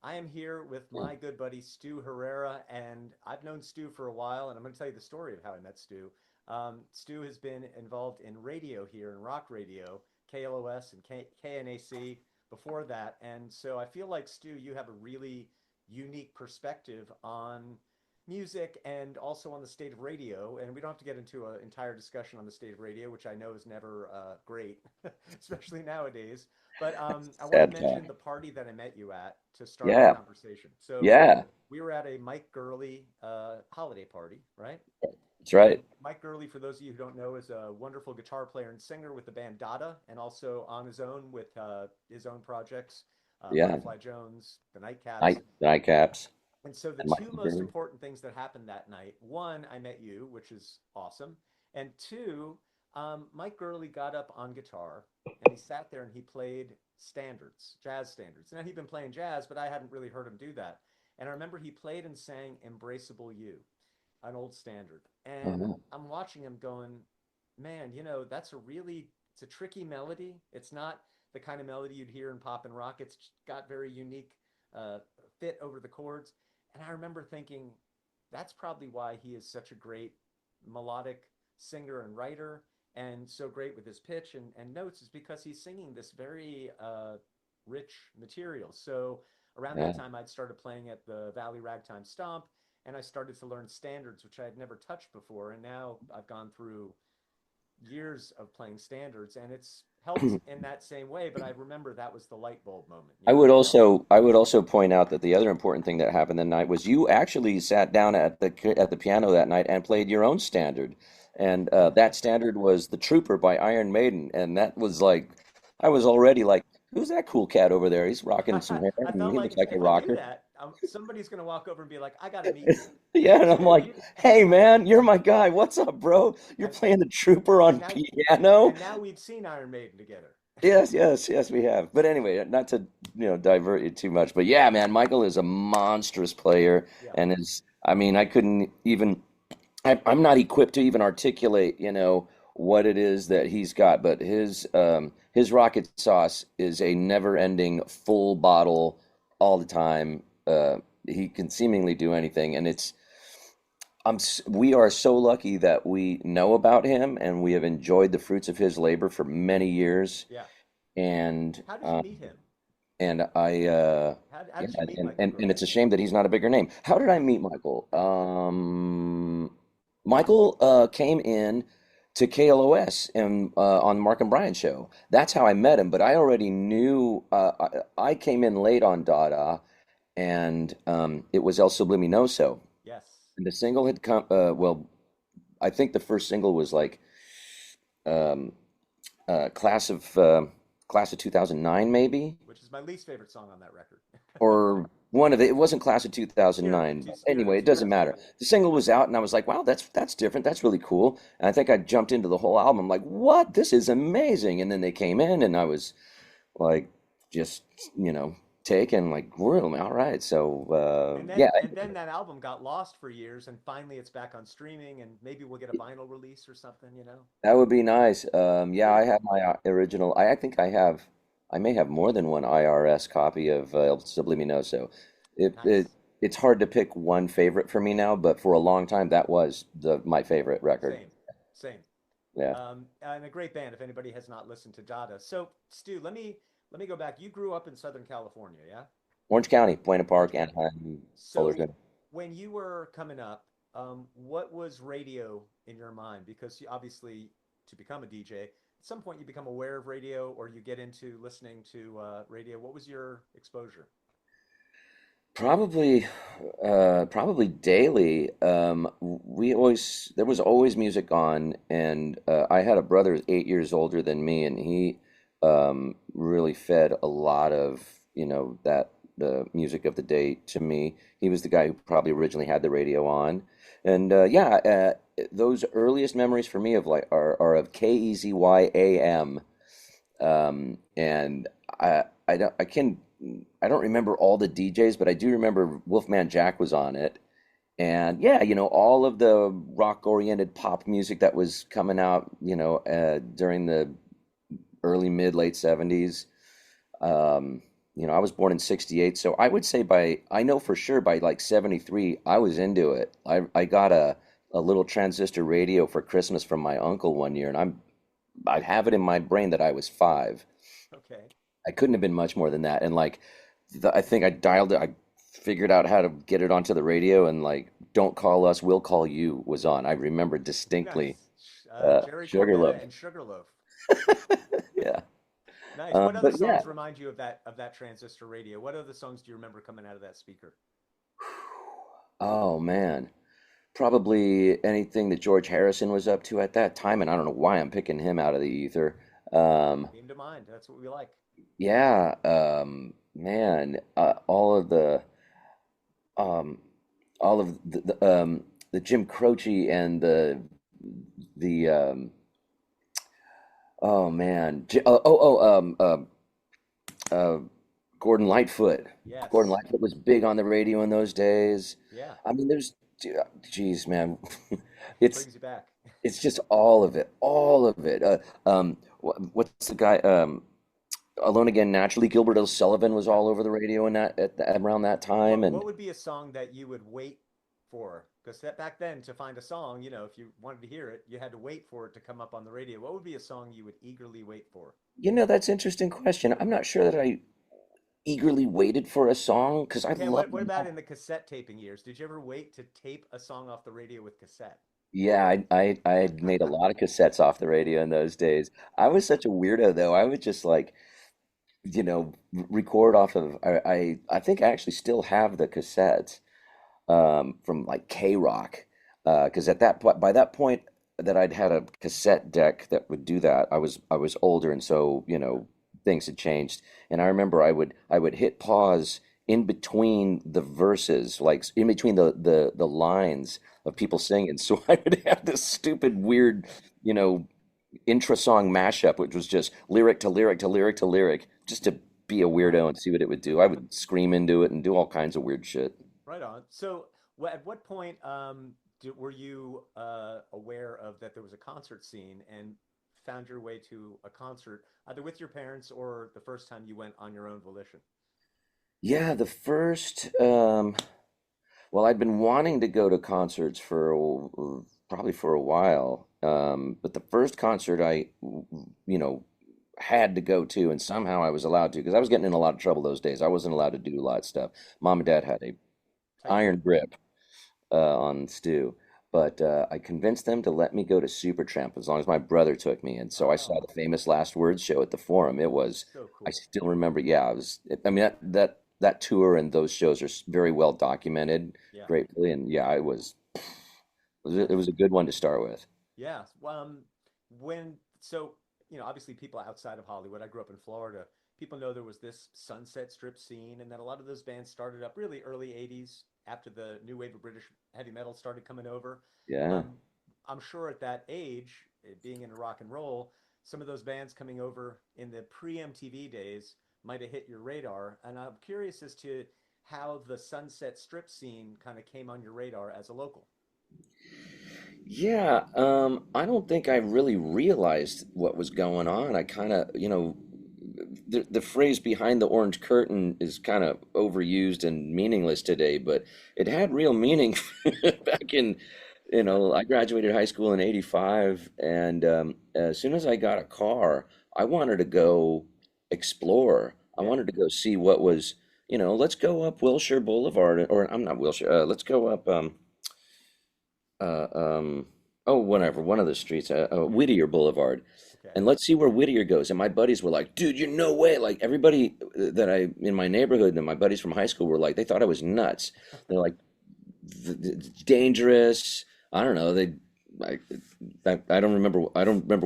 I am here with my good buddy Stew Herrera, and I've known Stew for a while, and I'm going to tell you the story of how I met Stew. Stew has been involved in radio here, in rock radio, KLOS and KNAC before that, and so I feel like Stew, you have a really unique perspective on music and also on the state of radio. And we don't have to get into an entire discussion on the state of radio, which I know is never great, especially nowadays. But I want to Sad talk. mention the party that I met you at to start our Yeah, conversation. So yeah, we were at a Mike Gurley holiday party, right? that's right. Mike Gurley, for those of you who don't know, is a wonderful guitar player and singer with the band Dada, and also on his own with his own projects, Yeah, Butterfly Jones, the Nightcaps. nightcaps And so the and two Michael most Burry. important things that happened that night, one, I met you, which is awesome. And two, Mike Gurley got up on guitar and he sat there and he played standards, jazz standards. Now he'd been playing jazz, but I hadn't really heard him do that. And I remember he played and sang Embraceable You, an old standard. And Oh, I'm watching him going, man, that's it's a tricky melody. It's not the kind of melody you'd hear in pop and rock. It's got very unique uh, fit over the chords. And I remember thinking, that's probably why he is such a great melodic singer and writer and so great with his pitch and notes is because he's singing this very rich material. So around that yeah. time, I'd started playing at the Valley Ragtime Stomp and I started to learn standards, which I had never touched before. And now I've gone through years of playing standards and it's helped in that same way. But I remember that was the light bulb moment, I would also point out that the other important thing that happened that night was you actually sat down at the piano that night and played your own standard, and that standard was "The Trooper" by Iron Maiden, and that was like, I was already like, who's that cool cat over there? He's rocking some hair I and felt he like looks like a if I do rocker. that, somebody's going to walk over and be like, I got to meet you. Yeah, and I'm Stu, like, hey man, you're my guy. What's up, bro? You're and, playing the Trooper and on now, piano? and now we've seen Iron Maiden together. Yes, yes, yes, we have. But anyway, not to, divert you too much. But yeah, man, Michael is a monstrous player Yeah. and I mean, I couldn't even, I'm not equipped to even articulate, what it is that he's got, but his rocket sauce is a never-ending full bottle all the time. He can seemingly do anything, and we are so lucky that we know about him and we have enjoyed the fruits of his labor for many years. Yeah. And How did you meet him? How yeah, did you meet and, Michael and Gurley? it's a shame that he's not a bigger name. How did I meet Michael? Michael came in to KLOS and on Mark and Brian show. That's how I met him. But I already knew. I came in late on Dada, and it was El Subliminoso. Yes. And the single had come. Well, I think the first single was like um, uh, class of uh, class of 2009, maybe. Which is my least favorite song on that record. Or one of it. It wasn't class of Spirit, 2009. Two But Spirit of anyway, it doesn't Spirit matter. Spirit. The single was out, and I was like, "Wow, that's different. That's really cool." And I think I jumped into the whole album, like, "What? This is amazing!" And then they came in, and I was like, just taken, like, really, all right. So And yeah, then that album got lost for years, and finally it's back on streaming, and maybe we'll get a vinyl release or something. that would be nice. Yeah, Yeah, I have my original. I think I may have more than one IRS copy of El Subliminoso. nice. It's hard to pick one favorite for me now, but for a long time that was my favorite record. Same, same. Yeah, And a great band if anybody has not listened to Dada. So, Stu, let me go back. You grew up in Southern California, yeah? Orange County, Buena Orange Park, County. Anaheim, So, Fullerton. when you were coming up, what was radio in your mind? Because obviously, to become a DJ, at some point you become aware of radio or you get into listening to radio. What was your exposure? Probably daily. There was always music on, and I had a brother who's 8 years older than me, and he really fed a lot of that the music of the day to me. He was the guy who probably originally had the radio on, and yeah, those earliest memories for me of like are of KEZY AM. And I don't remember all the DJs, but I do remember Wolfman Jack was on it. And yeah, all of the rock-oriented pop music that was coming out, during the early mid late 70s. Um, I was born in 68, so I would say I know for sure by like 73, I was into it. I got a little transistor radio for Christmas from my uncle one year, and I have it in my brain that I was 5. Okay. I couldn't have been much more than that. And like, I think I dialed it, I figured out how to get it onto the radio, and like, Don't Call Us, We'll Call You was on. I remember distinctly. Nice. Jerry Sugarloaf. Corbetta and Sugarloaf. Yeah. Nice. What other But yeah. songs remind you of that transistor radio? What other songs do you remember coming out of that speaker? Oh man. Probably anything that George Harrison was up to at that time, and I don't know why I'm picking him out of the ether. Um, Came to mind. That's what we like. yeah, man, um, all of the Jim Croce and the oh man, uh, Gordon Lightfoot. Gordon Yes. Lightfoot was big on the radio in those days. Yeah. I mean, geez, man, it's Brings you back. it's just all of it, all of it. What's the guy? Alone Again Naturally. Gilbert O'Sullivan was Yeah. all over the radio in around that time, What and would be a song that you would wait for? Because that back then, to find a song, if you wanted to hear it, you had to wait for it to come up on the radio. What would be a song you would eagerly wait for? that's an interesting question. I'm not sure that I eagerly waited for a song because I Okay, love what them about all. in the cassette taping years? Did you ever wait to tape a song off the radio with cassette? Yeah, I had made a lot of cassettes off the radio in those days. I was such a weirdo though. I would just like, record off of I think I actually still have the cassettes from like K-Rock, because by that point that I'd had a cassette deck that would do that, I was older, and so things had changed. And I remember I would hit pause in between the verses, like in between the lines of people singing. So I would have this stupid weird, you know intra song mashup, which was just lyric to lyric to lyric to lyric, just to be a weirdo and see what it would do. I would scream into it and do all kinds of weird shit. Right on. So, at what point were you aware of that there was a concert scene and found your way to a concert, either with your parents or the first time you went on your own volition? Yeah, the first, well, I'd been wanting to go to concerts probably for a while, but the first concert you know, had to go to, and somehow I was allowed to, because I was getting in a lot of trouble those days. I wasn't allowed to do a lot of stuff. Mom and Dad had a Tight iron grip. grip on Stew. But I convinced them to let me go to Supertramp as long as my brother took me. And so I saw Oh, the famous Last Words show at the Forum. so I cool. still remember, yeah, I mean, that tour and those shows are very well documented, Yeah. gratefully. And yeah, it was a good one to start with. Yeah. When so obviously people outside of Hollywood. I grew up in Florida. People know there was this Sunset Strip scene, and that a lot of those bands started up really early '80s after the new wave of British heavy metal started coming over. Yeah. Um, I'm sure at that age, being into rock and roll, some of those bands coming over in the pre-MTV days might have hit your radar. And I'm curious as to how the Sunset Strip scene kind of came on your radar as a local. Yeah, I don't think I really realized what was going on. I kind of, the phrase behind the orange curtain is kind of overused and meaningless today, but it had real meaning back in, I graduated high school in 85, and as soon as I got a car, I wanted to go explore. I Yeah. wanted to go see what was, let's go up Wilshire Boulevard, or I'm not Wilshire, let's go up, uh, um, oh, whatever, one of the streets, Whittier Boulevard, Okay. and let's see where Whittier goes. And my buddies were like, dude, you're no way. Like everybody that I in my neighborhood and my buddies from high school were like, they thought I was nuts. They're like, dangerous. I don't know. I, I don't remember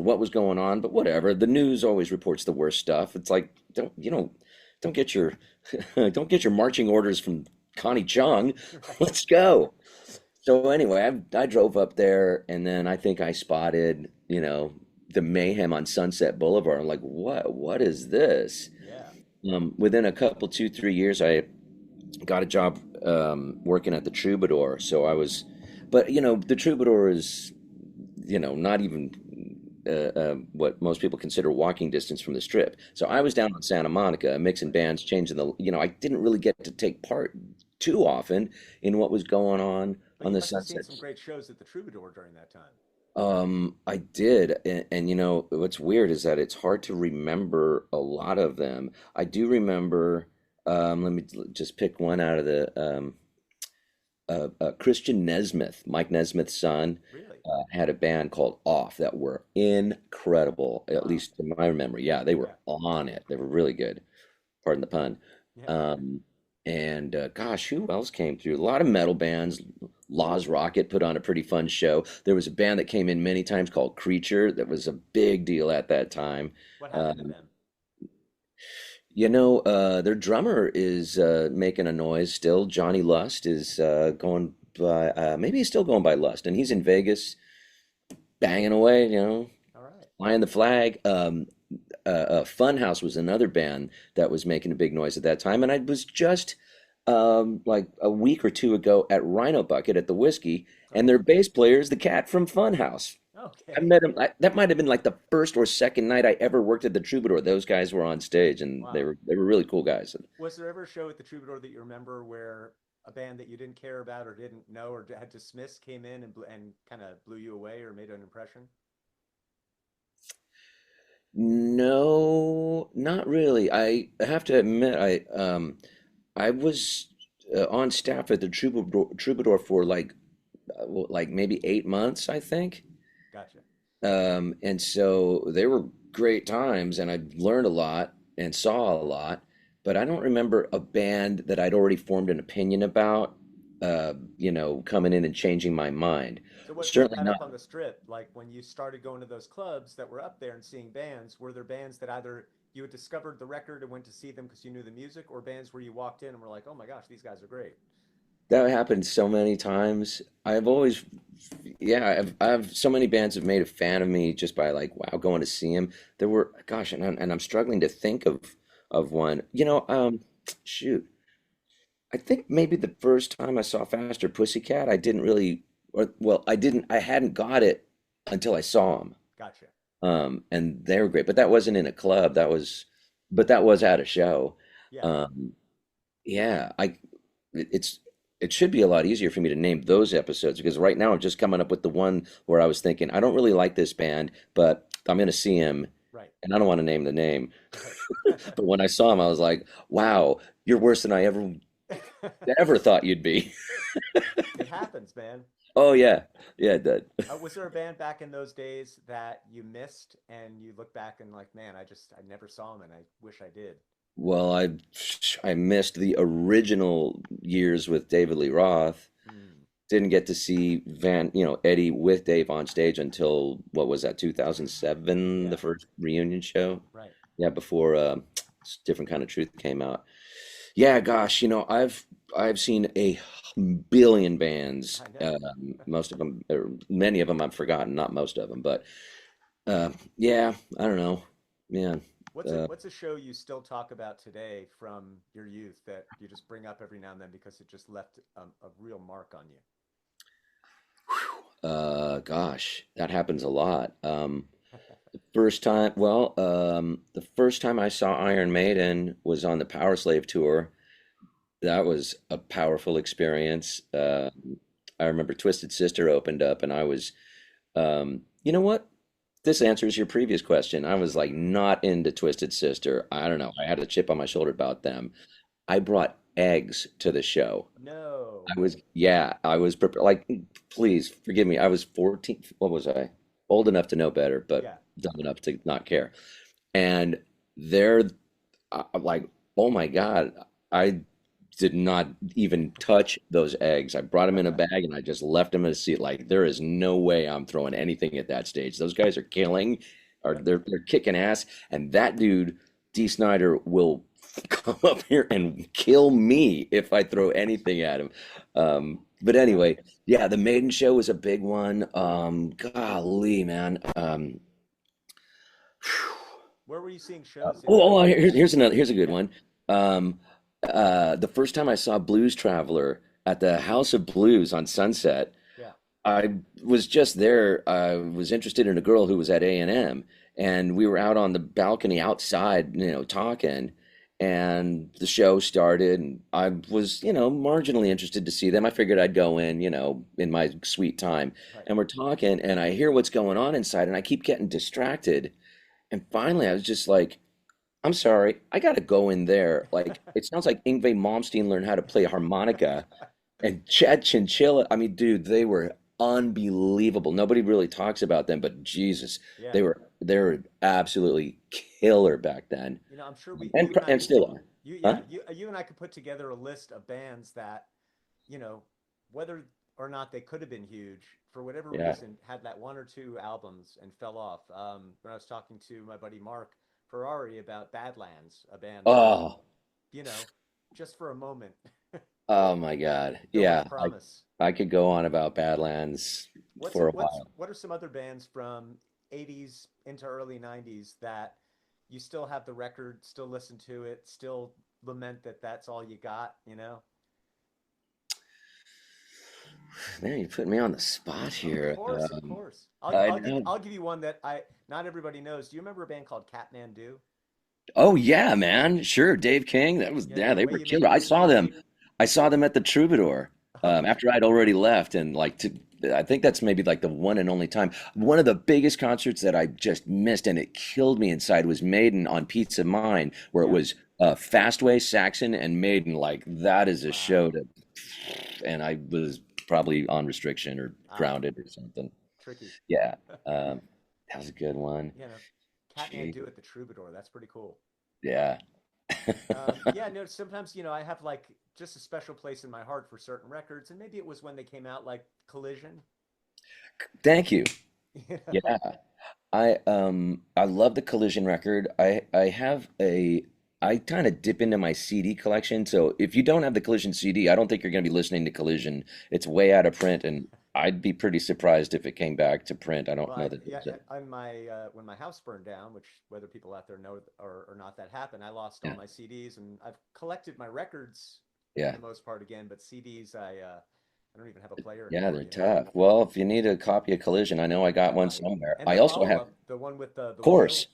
what was going on, but whatever. The news always reports the worst stuff. It's like, don't get your, don't get your marching orders from Connie Chung. Right. Let's go. So anyway, I drove up there, and then I think I spotted, the mayhem on Sunset Boulevard. I'm like, what is this? Yeah. Within a couple, 2, 3 years, I got a job working at the Troubadour. So I was, but the Troubadour is, not even. what most people consider walking distance from the strip. So I was down on Santa Monica mixing bands, changing I didn't really get to take part too often in what was going But on you the must have seen Sunset. some great shows at the Troubadour during that time. I did, and what's weird is that it's hard to remember a lot of them. I do remember. Let me just pick one out of the Christian Nesmith, Mike Nesmith's son, Really? had a band called Off that were incredible, at Wow. least in my memory. Yeah, they were Yeah. on it. They were really good. Pardon the pun. Yeah. Um, and gosh, who else came through? A lot of metal bands. Law's Rocket put on a pretty fun show. There was a band that came in many times called Creature that was a big deal at that time. What happened to Um, them? their drummer is making a noise still. Johnny Lust is going by, maybe he's still going by Lust, and he's in Vegas banging away, All right. flying the flag. Funhouse was another band that was making a big noise at that time, and I was just like a week or two ago at Rhino Bucket at the Whiskey, and Okay. their bass player is the cat from Funhouse. I Okay. met him. That might have been like the first or second night I ever worked at the Troubadour. Those guys were on stage, and they Wow. were they were really cool guys. Was there ever a show at the Troubadour that you remember where a band that you didn't care about or didn't know or had dismissed came in and kind of blew you away or made an impression? No, not really. I have to admit, I was on staff at the Troubadour for like maybe 8 months, I think. Gotcha. And so they were great times, and I learned a lot and saw a lot. But I don't remember a band that I'd already formed an opinion about, coming in and changing my mind. So what about Certainly that up not. on the strip? Like when you started going to those clubs that were up there and seeing bands, were there bands that either you had discovered the record and went to see them because you knew the music, or bands where you walked in and were like, "Oh my gosh, these guys are great." That happened so many times. I've always, yeah, I've so many bands have made a fan of me just by like, wow, going to see him. There were, gosh, and I'm struggling to think of one. Shoot, I think maybe the first time I saw Faster Pussycat, I didn't really, or well, I hadn't got it until I saw them. Gotcha. And they were great, but that wasn't in a club. But that was at a show. Yeah. Um, yeah, it's it should be a lot easier for me to name those episodes because right now I'm just coming up with the one where I was thinking I don't really like this band, but I'm going to see him, Right. and I don't want to name the name. Right. But when I saw him, I was like, "Wow, you're worse than I ever thought you'd be." It happens, man. Oh yeah, yeah, it did. Was there a band back in those days that you missed and you look back and like, man, I never saw them and I wish I did. Well, I missed the original years with David Lee Roth. Hmm. Didn't get to see Eddie with Dave on stage until what was that, 2007, the Yeah. first reunion show. Right. Yeah, before Different Kind of Truth came out. Yeah, gosh, I've seen a billion bands. I know. Most of them, or many of them, I've forgotten. Not most of them, but yeah, I don't know. Yeah. Uh, What's a show you still talk about today from your youth that you just bring up every now and then because it just left a real mark on you? gosh, that happens a lot. The first time I saw Iron Maiden was on the Power Slave tour. That was a powerful experience. I remember Twisted Sister opened up, and I was, you know what? This answers your previous question. I was like not into Twisted Sister. I don't know. I had a chip on my shoulder about them. I brought eggs to the show. No. I was prepared. Like, please forgive me. I was 14. What was I? Old enough to know better, but Yeah. dumb enough to not care. And they're like, oh my God, I did not even touch those eggs. I brought them in a bag and I just left them in a seat. Like, there is no way I'm throwing anything at that stage. Those guys are killing, or they're kicking ass. And that dude, D. Snyder, will come up here and kill me if I throw anything at him. But anyway, yeah, the Maiden show was a big one. Golly, man. Where were you seeing shows in Here's a good one. Um, the first time I saw Blues Traveler at the House of Blues on Sunset, Yeah. I was just there. I was interested in a girl who was at A&M, and we were out on the balcony outside, talking, and the show started, and I was, marginally interested to see them. I figured I'd go in, in my sweet time, Right. and we're talking, and I hear what's going on inside, and I keep getting distracted, and finally I was just like, I'm sorry, I gotta go in there. Like, it sounds like Yngwie Malmsteen learned how to play harmonica. And Chad Chinchilla, I mean, dude, they were unbelievable. Nobody really talks about them, but Jesus, Yeah. they were absolutely killer back then, I'm sure we and you and I and could still are. Huh? you and I could put together a list of bands that, you know, whether or not they could have been huge, for whatever Yeah. reason, had that one or two albums and fell off. When I was talking to my buddy Mark Ferrari about Badlands, a band that, Oh, you know, just for a moment, oh my God. filled with Yeah, promise. I could go on about Badlands for a while. What are some other bands from 80s into early 90s that you still have the record, still listen to it, still lament that that's all you got, you know? Man, you're putting me on the spot Of here. course, of course. I know. I'll give you one that I not everybody knows. Do you remember a band called Catmandu? Oh yeah, man. Sure, Dave King. That was Yeah, yeah, the they way were you make killer. I me saw them. feel. I saw them at the Troubadour Okay. after I'd already left, and I think that's maybe like the one and only time. One of the biggest concerts that I just missed, and it killed me inside, was Maiden on Pizza Mine, where it Yeah. was Fastway, Saxon, and Maiden. Like that is a show Wow. to, and I was probably on restriction or Ah, grounded or something. tricky. Yeah, um, that was a good one. You know, Gee, Catmandu at the Troubadour. That's pretty cool. yeah. Yeah, no, sometimes, I have like just a special place in my heart for certain records, and maybe it was when they came out, like Collision, Thank you. you know? Yeah. I love the Collision record. I have a I kind of dip into my CD collection. So if you don't have the Collision CD, I don't think you're going to be listening to Collision. It's way out of print, and I'd be pretty surprised if it came back to print. I don't Well, know that yeah, there's a on my when my house burned down, which whether people out there know or not that happened, I lost all yeah. my CDs, and I've collected my records for Yeah. the most part again, but CDs I don't even have a player Yeah, anymore, they're tough. Well, if you need a copy of Collision, I know I got I one might. somewhere. And I the also have follow-up, the one with the wheel, Course.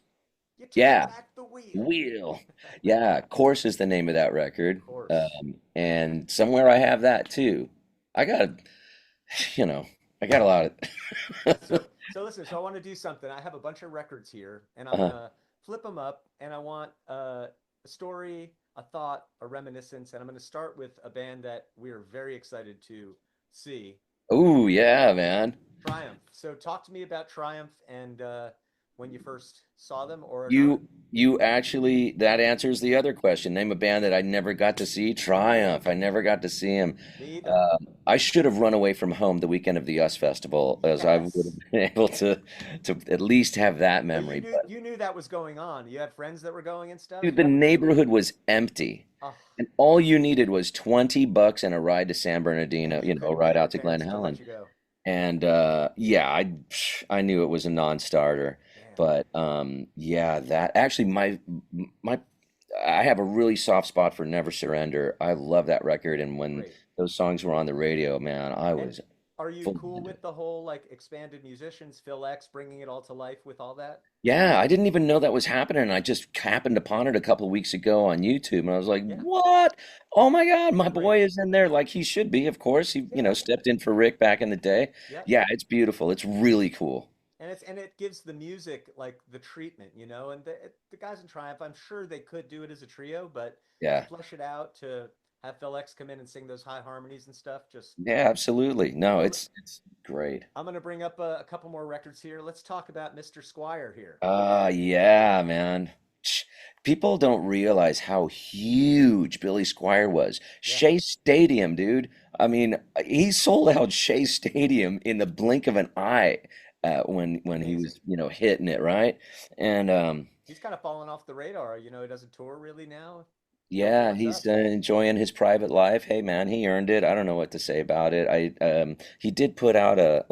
you take Yeah, back the wheel. Wheel. Yeah, Course is the name of that record. Of course. And somewhere I have that too. I got you know, I got a lot of So listen, so I want to do something. I have a bunch of records here, and I'm uh, gonna flip them up, and I want a story, a thought, a reminiscence, and I'm gonna start with a band that we are very excited to see, ooh, yeah, man. Triumph. So talk to me about Triumph and when you first saw them, or not. You actually that answers the other question. Name a band that I never got to see. Triumph. I never got to see him. Me either. I should have run away from home the weekend of the US Festival, as I would have Yes. been able to at least have that But memory. you knew that was going on. You had friends that were going and stuff. Dude, the neighborhood was empty. Oh, And all you needed was $20 and a ride to San Bernardino, and you couldn't ride pay your out to Glen parents to let Helen. you go. And yeah, I knew it was a non-starter. Damn. But yeah, that actually my I have a really soft spot for Never Surrender. I love that record, and when Great. those songs were on the radio, man, I And was are you fully cool into it. with the whole like expanded musicians, Phil X bringing it all to life with all that? Yeah, I didn't even know that was happening. I just happened upon it a couple of weeks ago on YouTube, and I was like, Yeah, "What? Oh my God, my great. boy is in there like he should be." Of course, he, Yeah, stepped in for Rick back in the day. yeah. Yeah, it's beautiful. It's really cool. And it gives the music like the treatment, and the guys in Triumph, I'm sure they could do it as a trio, but to Yeah. flesh it out, to have Phil X come in and sing those high harmonies and stuff, just Yeah, absolutely. No, so it's great. I'm gonna bring up a couple more records here. Let's talk about Mr. Squire here. Yeah, man. Sh- People don't realize how huge Billy Squier was. Yeah, Shea Stadium, dude. I mean, he sold out Shea Stadium in the blink of an eye when he amazing. was, hitting it, right? And He's kind of fallen off the radar. He doesn't tour really now. Tell me yeah, what's he's up. enjoying his private life. Hey, man, he earned it. I don't know what to say about it. He did put out a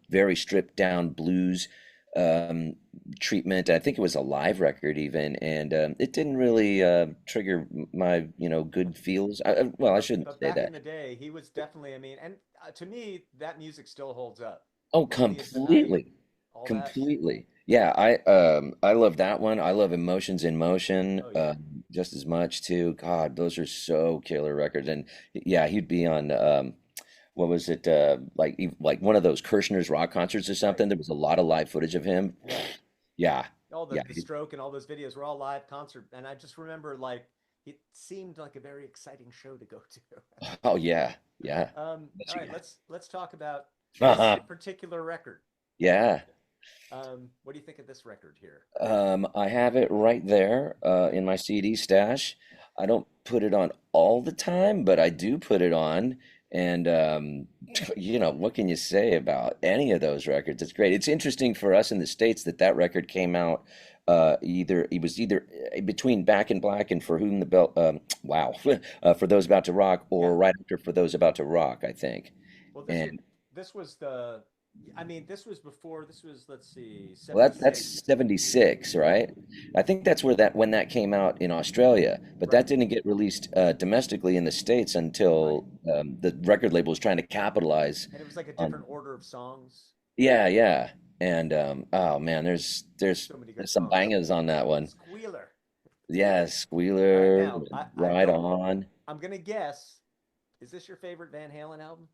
very stripped down blues um, treatment. I think it was a live record even, and it didn't really trigger my, good feels. Well, I shouldn't But say back that. in the day, he was definitely, I mean, and to me, that music still holds up. Oh, Lonely as the Night, completely. all that. Completely. Yeah, I love that one. I love Emotions in Motion Oh yeah. just as much too. God, those are so killer records. And yeah, he'd be on what was it like one of those Kirshner's rock concerts or Right. something. There was a lot of live footage of him. Yeah. Yeah. All Yeah. the stroke and all those videos were all live concert, and I just remember like it seemed like a very exciting show to go to. Oh yeah. Yeah. All Yes, right, yeah. let's talk about this Uh-huh. particular record. Yeah. What do you think of this record here? I have it right there in my CD stash. I don't put it on all the time, but I do put it on. And what can you say about any of those records? It's great. It's interesting for us in the States that that record came out either it was either between Back in Black and For Whom the Bell wow For Those About to Rock, Yeah. or right after For Those About to Rock, I think. Well, And this was the I mean, this was before this was let's see, well, that's 76. 76, right? I think that's where that when that came out in Australia, but that Right. didn't get released domestically in the States Right. until the record label was trying to capitalize And it was like a on. different order of songs. Yeah, yeah. And oh man, So many good there's some songs. bangers on that one. Squealer. Yeah, All right, Squealer, now I Ride don't On. I'm gonna guess. Is this your favorite Van Halen album?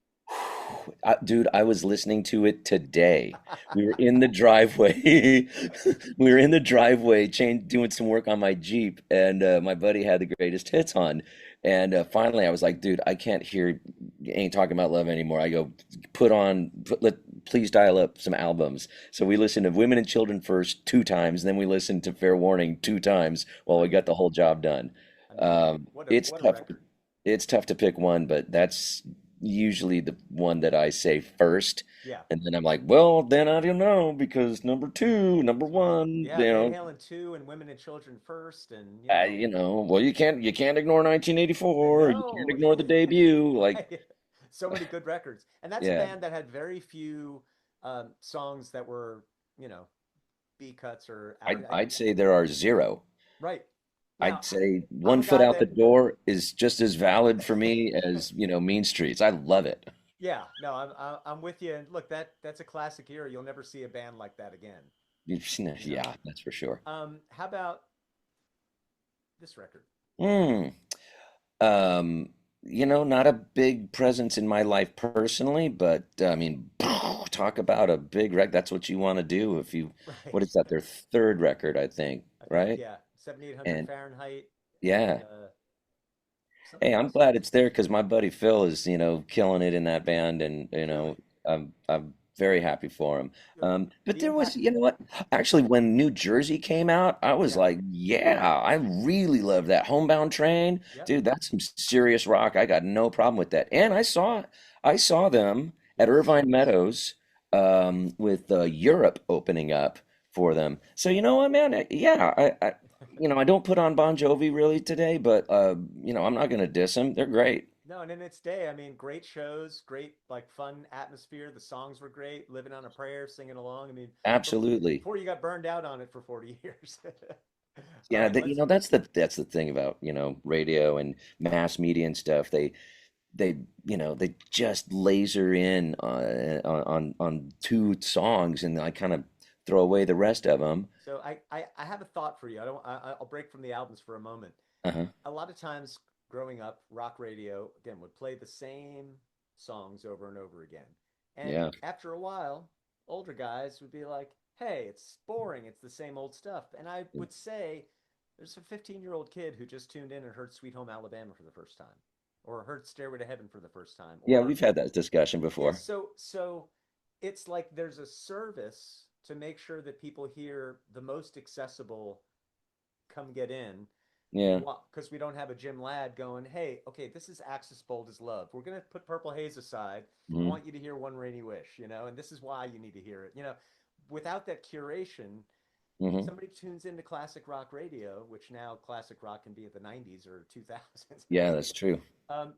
Dude, I was listening to it today. We were in the driveway. We were in the driveway, doing some work on my Jeep, and my buddy had the greatest hits on. And finally, I was like, "Dude, I can't hear. Ain't talking about love anymore." I go, please dial up some albums." So we listened to Women and Children first 2 times, then we listened to Fair Warning 2 times while we Right. got the whole job done. I mean, It's what a tough. record. It's tough to pick one, but that's usually the one that I say first. Yeah. And then I'm like, well, then I don't know because number two, number one, Yeah, Van Halen 2 and Women and Children first and well, you can't ignore I 1984. You can't know. ignore the debut. Like, Right. So many good records. And that's a yeah, band that had very few songs that were, you know, B cuts or I'd, average. I'd say there are zero. Right. I'd Now, say I'm One a Foot guy Out the that Door is just as valid for me as, Mean Streets. I love it. yeah, no, I'm with you. And look, that's a classic era. You'll never see a band like that again, you know. Yeah, that's for sure. How about this record? Hmm. Um, not a big presence in my life personally, but I mean, talk about a big wreck. That's what you want to do if you, what Right. is that? Their third record, I think, I think right? yeah, 7800 And Fahrenheit and yeah, something hey, I'm else. glad it's there because my buddy Phil is, killing it in that band, and Really? I'm very happy for him. But The there was, impact. you know what? Actually, when New Jersey came out, I was Yeah. like, yeah, I really love that Homebound Train, Yep. dude. That's some serious rock. I got no problem with that. And I saw them at Yes. Irvine Meadows, with Europe opening up for them. So you know what, man? Yeah, I don't put on Bon Jovi really today, but I'm not gonna diss them. They're great. No, and in its day, I mean, great shows, great like fun atmosphere. The songs were great. Living on a Prayer, singing along. I mean, Absolutely. before you got burned out on it for 40 years. All Yeah, right, let's. that's the thing about, radio and mass media and stuff. They just laser in on two songs and I kind of throw away the rest of them. So I have a thought for you. I don't. I'll break from the albums for a moment. Uh-huh. A lot of times growing up, rock radio again would play the same songs over and over again. And Yeah. after a while, older guys would be like, "Hey, it's boring. It's the same old stuff." And I would say there's a 15-year-old kid who just tuned in and heard Sweet Home Alabama for the first time or heard Stairway to Heaven for the first time Yeah, or we've had that discussion yeah, before. so it's like there's a service to make sure that people hear the most accessible come get in. We Yeah. want because we don't have a Jim Ladd going, hey, okay, this is Axis Bold as Love. We're gonna put Purple Haze aside. I Hmm. want you to hear One Rainy Wish, and this is why you need to hear it. Without that curation, Hmm. somebody tunes into classic rock radio, which now classic rock can be at the 90s or 2000s. Yeah, that's true.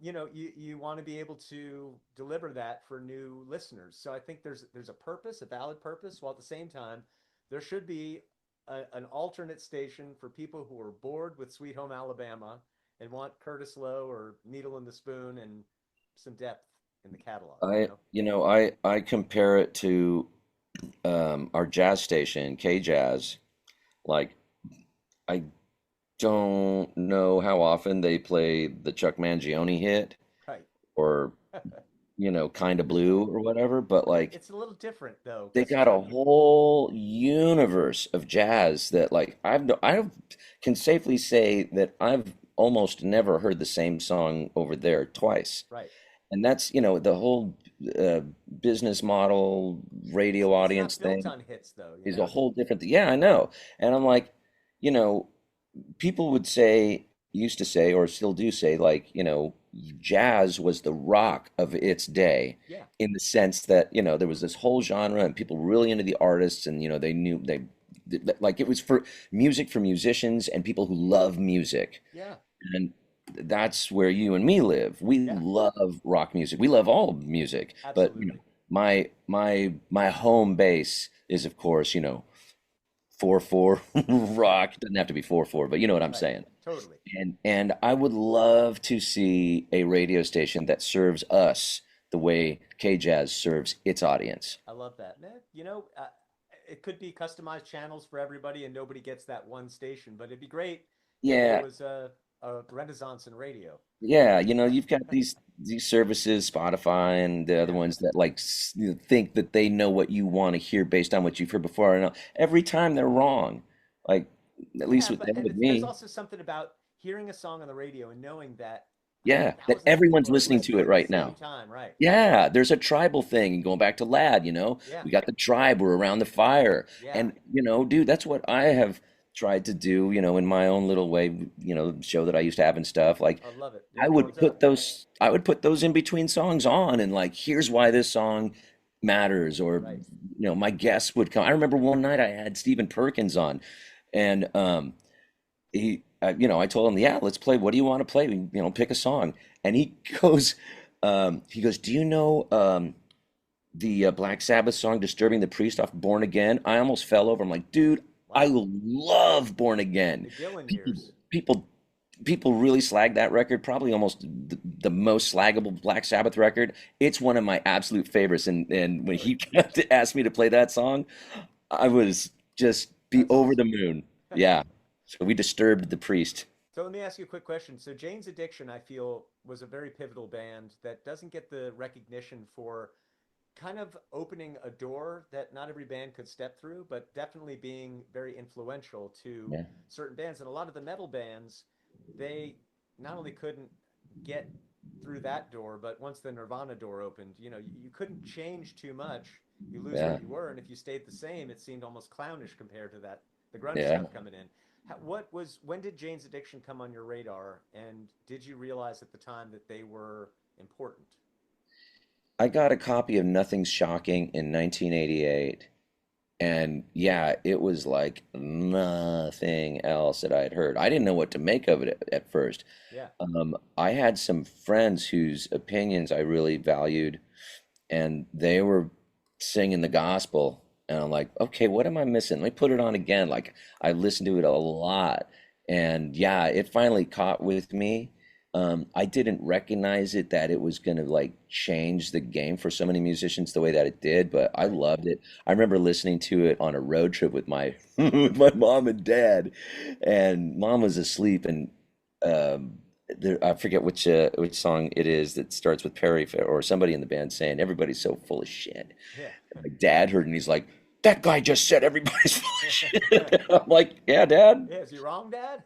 You want to be able to deliver that for new listeners. So I think there's a purpose, a valid purpose, while at the same time there should be an alternate station for people who are bored with Sweet Home Alabama and want Curtis Lowe or Needle in the Spoon and some depth in the catalog, you I, know? I compare it to our jazz station, K Jazz. Like, I don't know how often they play the Chuck Mangione hit Right. or, kind of blue or whatever, but like It's a little different though, they because got a Chuck, whole universe of jazz that like I can safely say that I've almost never heard the same song over there twice. right. And that's, the whole uh, business model, radio It's audience not built thing on hits though, you is a know? whole different, yeah, I know. And I'm like, you know, people would say, used to say, or still do say, like, jazz was the rock of its day Yeah, in the sense that, there was this whole genre and people really into the artists and, they knew like it was for musicians and people who love music. yeah, And that's where you and me live. We yeah, love rock music. We love all music, but absolutely. my home base is of course, 4/4 rock. Doesn't have to be 4/4, but you know what I'm Right. saying. Totally. And I would love to see a radio station that serves us the way K Jazz serves its audience. I love that. Man, it could be customized channels for everybody and nobody gets that one station, but it'd be great if there Yeah, was a renaissance in radio. yeah, you've got these services, Spotify and the other Yeah. ones that like think that they know what you want to hear based on what you've heard before. And every time they're wrong. Like at least Yeah, with but them, with there's me, also something about hearing a song on the radio and knowing that yeah, that thousands of everyone's people are listening to listening it at the right same now. time, right? Yeah, there's a tribal thing going back to Lad, Yeah. we got the tribe, we're around the fire. Yeah. And, dude, that's what I have tried to do, in my own little way, show that I used to have and stuff. Like I love it. Yeah, horns up. I would put those in between songs on and like, here's why this song matters. Or, Right. my guests would come. I remember one night I had Stephen Perkins on and I told him, yeah, let's play. What do you want to play? Pick a song. And goes, he goes, do you know the Black Sabbath song "Disturbing the Priest" off "Born Again"? I almost fell over. I'm like, dude, I Wow. love "Born Again." The Gillen People, years. people, people really slag that record. Probably almost the most slaggable Black Sabbath record. It's one of my absolute favorites. And when Really? he asked me to play that song, I was just be That's over the awesome. moon. Yeah. So we disturbed the priest. So let me ask you a quick question. So Jane's Addiction, I feel, was a very pivotal band that doesn't get the recognition for kind of opening a door that not every band could step through, but definitely being very influential to Yeah. certain bands. And a lot of the metal bands, they not only couldn't get through that door, but once the Nirvana door opened, you couldn't change too much. You lose Yeah. what you were, and if you stayed the same, it seemed almost clownish compared to that the grunge Yeah. stuff coming in. When did Jane's Addiction come on your radar, and did you realize at the time that they were important? I got a copy of Nothing's Shocking in 1988. And yeah, it was like nothing else that I had heard. I didn't know what to make of it at first. Yeah, I had some friends whose opinions I really valued, and they were singing the gospel. And I'm like, okay, what am I missing? Let me put it on again. Like, I listened to it a lot. And yeah, it finally caught with me. I didn't recognize it that it was going to like change the game for so many musicians the way that it did, but I right. loved it. I remember listening to it on a road trip with my with my mom and dad, and mom was asleep, and um, I forget which song it is that starts with Perry or somebody in the band saying everybody's so full of shit. Yeah. My dad heard it and he's like, that guy just said everybody's full of shit. I'm like, yeah, dad. Yeah, is he wrong, Dad?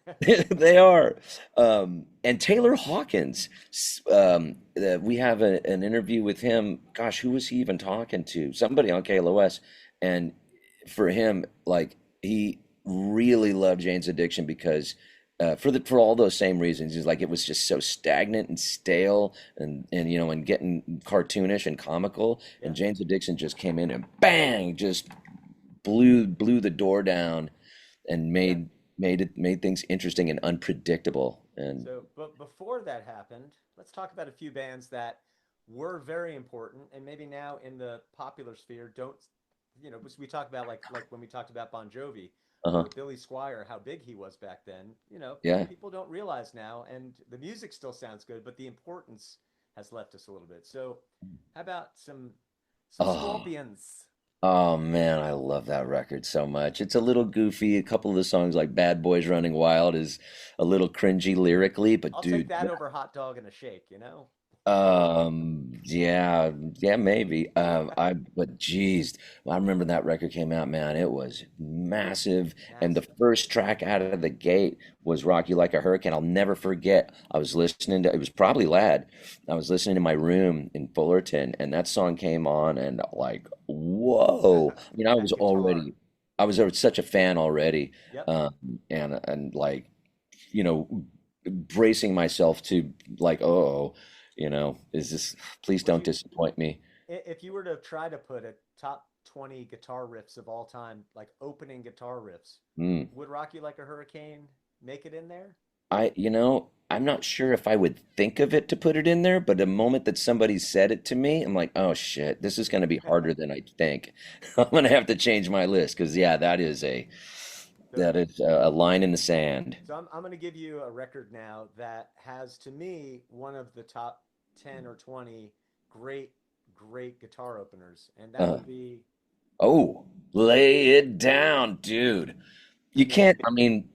They are. And Taylor Hawkins, we have an interview with him. Gosh, who was he even talking to? Somebody on KLOS. And for him, like he really loved Jane's Addiction because for all those same reasons, he's like it was just so stagnant and stale and getting cartoonish and comical. Yeah, And Jane's Addiction just came in and bang, just blew the door down and yeah. made things interesting and unpredictable. And So, but before that happened, let's talk about a few bands that were very important and maybe now in the popular sphere don't we talk about like when we talked about Bon Jovi Uh-huh. or Billy Squier, how big he was back then. Yeah. People don't realize now, and the music still sounds good, but the importance has left us a little bit. So, how about some Oh. Scorpions? Oh man, I love that record so much. It's a little goofy. A couple of the songs like Bad Boys Running Wild is a little cringy lyrically, but I'll take dude, that over Hot Dog and a Shake. yeah, yeah, maybe. But geez, I remember that record came out, man. It was massive, and the Massive. first track out of the gate was "Rock You Like a Hurricane." I'll never forget. I was listening to it was probably Lad. I was listening in my room in Fullerton, and that song came on, and like, whoa! I mean, That guitar. I was such a fan already, Yep. and like, you know, bracing myself to like, oh. Is this, please Would don't you, disappoint me. if you were to try to put a top 20 guitar riffs of all time, like opening guitar riffs, Mm. would Rock You Like a Hurricane make it in there? I'm not sure if I would think of it to put it in there, but the moment that somebody said it to me, I'm like, oh shit, this is going to be harder than I think. I'm going to have to change my list because yeah, So, that is a line in the sand. so I'm going to give you a record now that has, to me, one of the top 10 or 20 great, great guitar openers. And that Uh, would be oh, lay it down, dude. You KNAC. can't, I mean,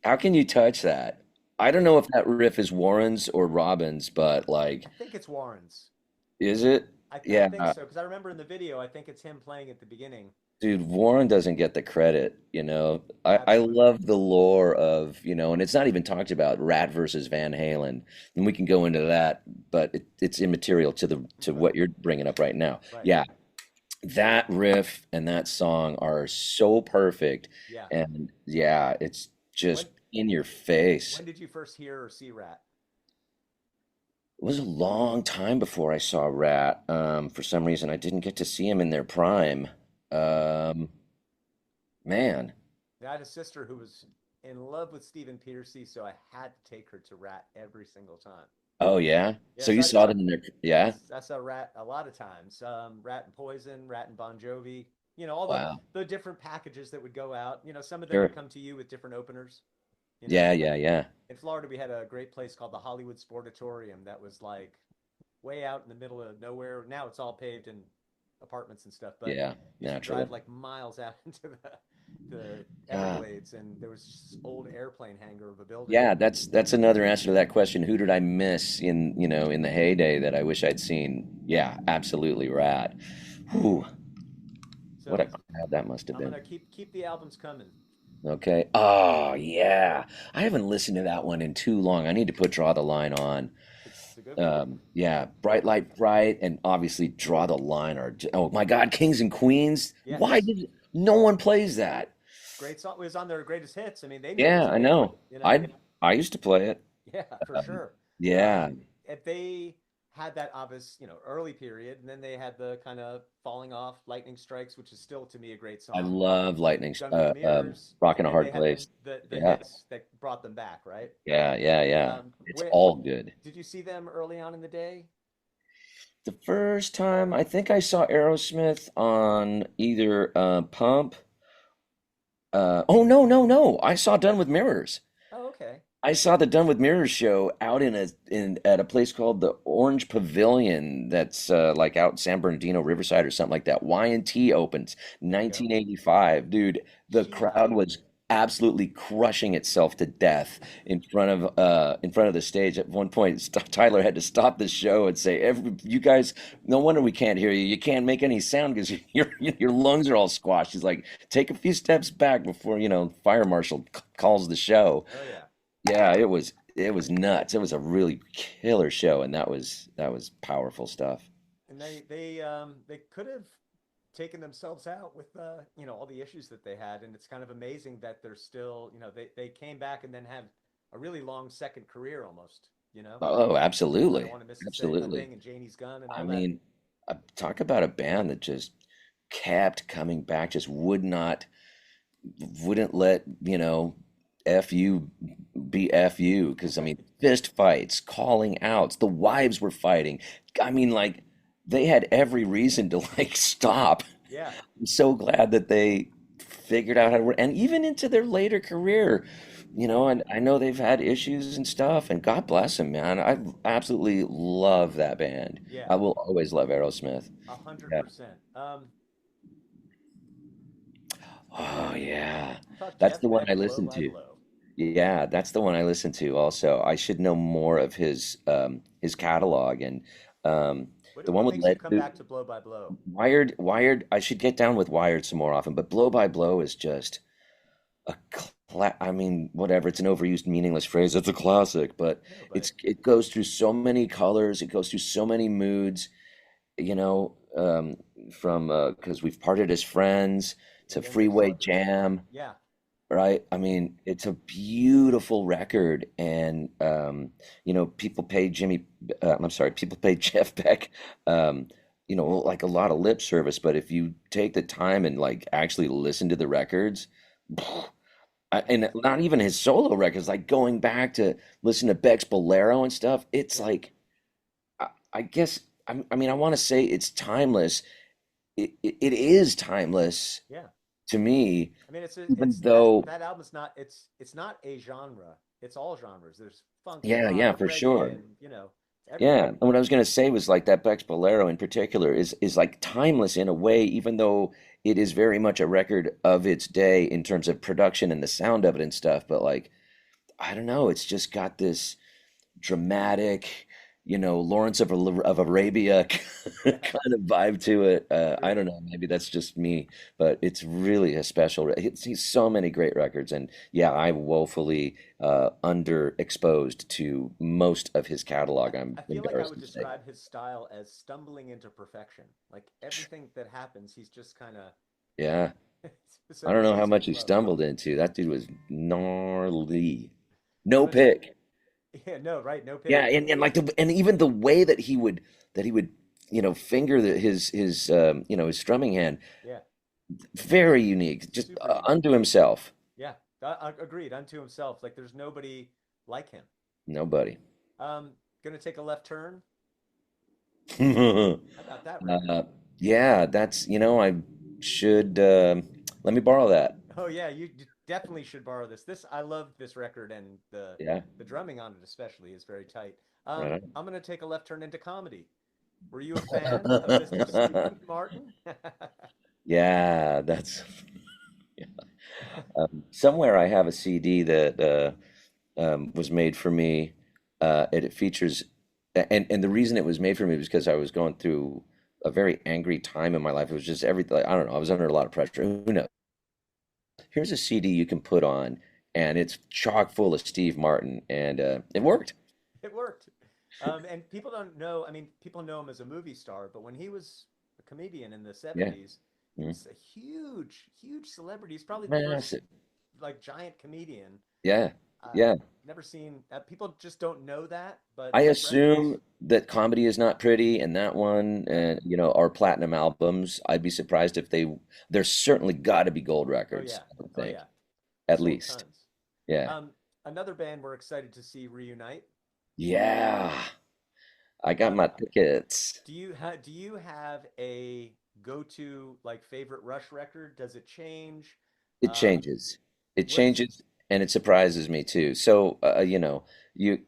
how can you touch that? I don't know if that riff is Warren's or Robin's, but like, I think it's Warren's. is it? I Yeah, think so because I remember in the video, I think it's him playing at the beginning. dude, Warren doesn't get the credit, you know. I Absolutely. love the lore of, and it's not even talked about Rat versus Van Halen, and we can go into that, but it's immaterial to the to Right. what you're bringing up right now. Right. Yeah, that riff and that song are so perfect, Yeah. and yeah, it's just When in your face. when did you first hear or see Rat? It was a long time before I saw Rat. For some reason, I didn't get to see him in their prime. Um, man. Yeah, I had a sister who was in love with Stephen Pearcy, so I had to take her to Rat every single time. Oh yeah. So Yes, you I saw saw. them in their yeah? Yes, I saw Rat a lot of times. Rat and Poison, Rat and Bon Jovi. All Wow. the different packages that would go out. Some of them would Sure. come to you with different openers. Yeah, Like yeah, yeah. in Florida, we had a great place called the Hollywood Sportatorium that was like way out in the middle of nowhere. Now it's all paved and apartments and stuff, but Yeah, you used to naturally. drive like miles out into the Ah, Everglades, and there was this old airplane hangar of a building. yeah, that's another answer to that question. Who did I miss in the heyday that I wish I'd seen? Yeah, absolutely Rat. Whew, what a So crowd that must have I'm been. gonna keep the albums coming. Okay. Oh, yeah. I haven't listened to that one in too long. I need to put Draw the Line on. It's a good one. Yeah, Bright Light Bright, and obviously Draw the Line oh my God, Kings and Queens. Why Yes, did no one plays that? great song. It was on their greatest hits. I mean, they knew it Yeah, was I big. know. I used to play it. Yeah, for sure. Yeah, If they had that obvious, early period, and then they had the kind of falling off Lightning Strikes, which is still to me a great I song. love Lightning, Gun with Mirrors, and Rockin' a then they Hard had Place. the Yeah, hits that brought them back, right? yeah, yeah, yeah. It's Where all good. did you see them early on in the day? The first time I think I saw Aerosmith on either Pump. Oh no, no, no! I saw Done with Mirrors. Oh, okay. I saw the Done with Mirrors show out in at a place called the Orange Pavilion that's like out in San Bernardino Riverside or something like that. Y&T opens There you go. 1985. Dude, the Yeah. crowd was absolutely crushing itself to death in front of the stage. At one point, Tyler had to stop the show and say, "You guys, no wonder we can't hear you. You can't make any sound because your lungs are all squashed." He's like, "Take a few steps back before fire marshal calls the show." Oh yeah. Yeah, it was nuts. It was a really killer show, and that was powerful stuff. And they could have taken themselves out with all the issues that they had, and it's kind of amazing that they're still they came back and then had a really long second career almost. Oh, I don't absolutely, want to miss a absolutely. thing and Janie's Gun and I all that. mean, talk about a band that just kept coming back, just wouldn't let fu be fu. Because I mean, fist fights, calling outs, the wives were fighting. I mean, like they had every reason to like stop. Yeah. I'm so glad that they figured out how to work, and even into their later career, and I know they've had issues and stuff, and God bless them, man. I absolutely love that band. Yeah. I will always love Aerosmith. A hundred Yeah. percent. Oh yeah, How about that's Jeff the one I Beck, Blow listen by to. Blow? Yeah, that's the one I listen to also. I should know more of his catalog, and the one What with makes you Led come Zeppelin. back to Blow by Blow? Wired. I should get down with Wired some more often, but Blow by Blow is just I mean, whatever. It's an overused, meaningless phrase. It's a classic, but No, but it goes through so many colors. It goes through so many moods. You know, from because we've parted as friends to Millions of Freeway lovers. Jam, Yeah. right? I mean, it's a beautiful record, and people pay I'm sorry, people pay Jeff Beck, um, like a lot of lip service. But if you take the time and like actually listen to the records, and not even his solo records, like going back to listen to Beck's Bolero and stuff, it's Yeah. like I guess I mean I want to say it's timeless. It is timeless Yeah. to me, I mean, even though. that album's not it's not a genre. It's all genres. There's funk and Yeah, rock yeah, and for reggae sure. and it's Yeah, everything. and what I was gonna say was like that Bex Bolero in particular is like timeless in a way, even though it is very much a record of its day in terms of production and the sound of it and stuff. But like, I don't know, it's just got this dramatic, Lawrence of Arabia kind of vibe to it. I don't Agreed. know, maybe that's just me, but it's really a special. He's so many great records, and yeah, I'm woefully underexposed to most of his catalog. I'm I feel like I embarrassed would to say. describe his style as stumbling into perfection. Like everything that happens, he's just kind of Yeah, so I don't it know how ebbs and much he flows. stumbled into. That dude was gnarly. No But pick. yeah, no, right, no Yeah, pick. and like and even the way that he would finger his strumming hand, Yeah, very unique, just super unique. unto himself. Yeah, agreed. Unto himself. Like there's nobody like him. Nobody. Gonna take a left turn. uh, How about that record? yeah, that's I should let me borrow that. Oh yeah, you definitely should borrow this. I love this record and Yeah, the drumming on it especially is very tight. right. I'm gonna take a left turn into comedy. Were you a fan of Mr. Steve Martin? Yeah, that's somewhere I have a CD that was made for me. And it features, and the reason it was made for me was because I was going through a very angry time in my life. It was just everything. Like, I don't know. I was under a lot of pressure. Who knows? Here's a CD you can put on, and it's chock full of Steve Martin, and it worked. It worked. And people don't know, I mean, people know him as a movie star, but when he was a comedian in the Yeah, 70s, he mm, was a huge, huge celebrity. He's probably the first massive. like giant comedian. Yeah, Uh, yeah. Never seen people just don't know that, but I his records, assume that comedy is not pretty, and that one, yeah. and are platinum albums. I'd be surprised if there's certainly got to be gold Oh records, yeah. I would Oh think, yeah. at Sold least. tons. Yeah. Um, Another band we're excited to see reunite. Yeah. I got Um, my tickets. do you have a go-to like favorite Rush record? Does it change? It Um, changes. It what's changes, and it surprises me too. So, you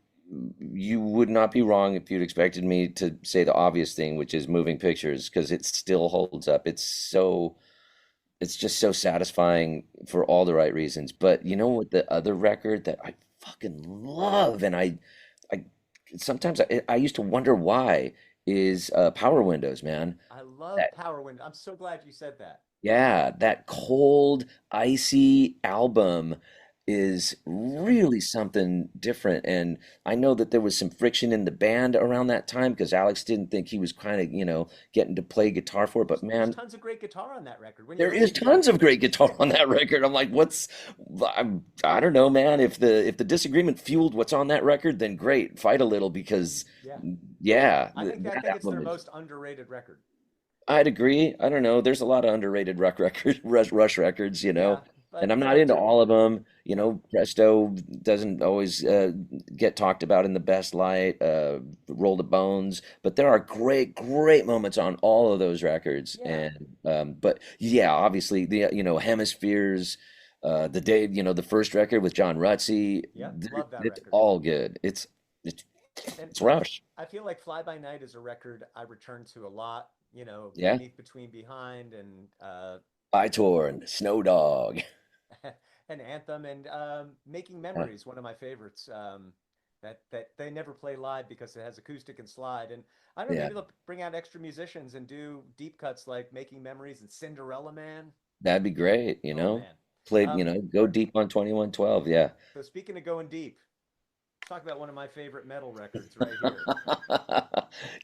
you would not be wrong if you'd expected me to say the obvious thing, which is moving pictures, because it still holds up. It's just so satisfying for all the right reasons. But you know what, the other record that I fucking love, and I sometimes I used to wonder why, is Power Windows, man. I love That Power Window. I'm so glad you said that. Yeah, that cold, icy album is really something different. And I know that there was some friction in the band around that time because Alex didn't think he was kind of, getting to play guitar for it. But There's man, tons of great guitar on that record. When you there is listen to tons of great guitar on that record. I'm like, I don't know, man. If the disagreement fueled what's on that record, then great, fight a little because yeah, yeah, I that think it's their album is. most underrated record. I'd agree. I don't know. There's a lot of underrated Rush records, Yeah, And but I'm not fun into too. all of them. Yeah, Presto doesn't always get talked about in the best light. Roll the Bones, but there are great, great moments on all of those records. yeah, And but yeah, obviously the Hemispheres, the day the first record with John Rutsey, yeah. Love that it's record. all good. It's And it's Rush. I feel like Fly By Night is a record I return to a lot. Yeah, Beneath, Between, Behind, and By Torn, Snow Dog. an anthem, and Making Yeah, Memories, one of my favorites. That they never play live because it has acoustic and slide. And I don't know, yeah, maybe they'll bring out extra musicians and do deep cuts like Making Memories and Cinderella Man. that'd be great. Oh man. Played, Um, go deep on 2112. Yeah. so speaking of going deep, talk about one of my favorite metal records right here.